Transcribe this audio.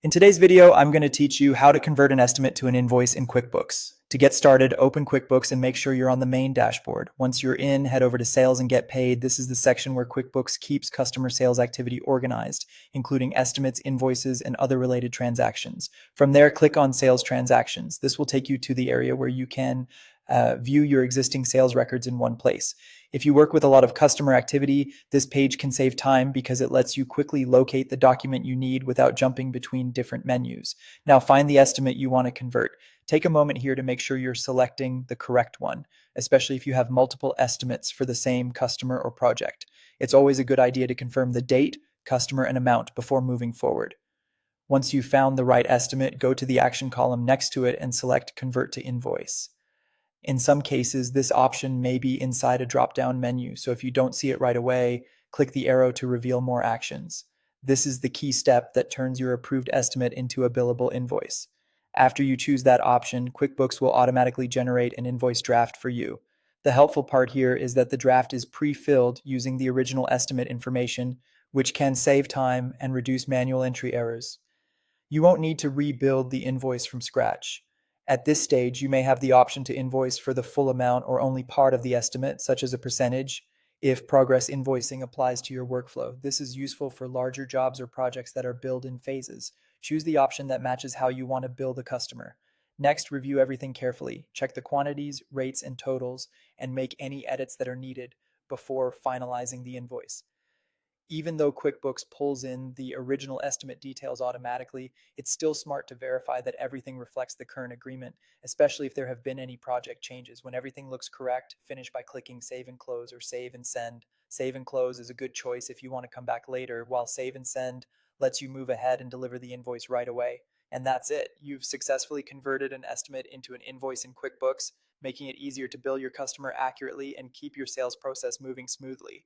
In today's video, I'm going to teach you how to convert an estimate to an invoice in QuickBooks. To get started, open QuickBooks and make sure you're on the main dashboard. Once you're in, head over to Sales and Get Paid. This is the section where QuickBooks keeps customer sales activity organized, including estimates, invoices, and other related transactions. From there, click on Sales Transactions. This will take you to the area where you can view your existing sales records in one place. If you work with a lot of customer activity, this page can save time because it lets you quickly locate the document you need without jumping between different menus. Now find the estimate you want to convert. Take a moment here to make sure you're selecting the correct one, especially if you have multiple estimates for the same customer or project. It's always a good idea to confirm the date, customer, and amount before moving forward. Once you've found the right estimate, go to the action column next to it and select Convert to Invoice. In some cases, this option may be inside a drop-down menu, so if you don't see it right away, click the arrow to reveal more actions. This is the key step that turns your approved estimate into a billable invoice. After you choose that option, QuickBooks will automatically generate an invoice draft for you. The helpful part here is that the draft is pre-filled using the original estimate information, which can save time and reduce manual entry errors. You won't need to rebuild the invoice from scratch. At this stage, you may have the option to invoice for the full amount or only part of the estimate, such as a percentage, if progress invoicing applies to your workflow. This is useful for larger jobs or projects that are billed in phases. Choose the option that matches how you want to bill the customer. Next, review everything carefully. Check the quantities, rates, and totals, and make any edits that are needed before finalizing the invoice. Even though QuickBooks pulls in the original estimate details automatically, it's still smart to verify that everything reflects the current agreement, especially if there have been any project changes. When everything looks correct, finish by clicking Save and Close or Save and Send. Save and Close is a good choice if you want to come back later, while Save and Send lets you move ahead and deliver the invoice right away. And that's it. You've successfully converted an estimate into an invoice in QuickBooks, making it easier to bill your customer accurately and keep your sales process moving smoothly.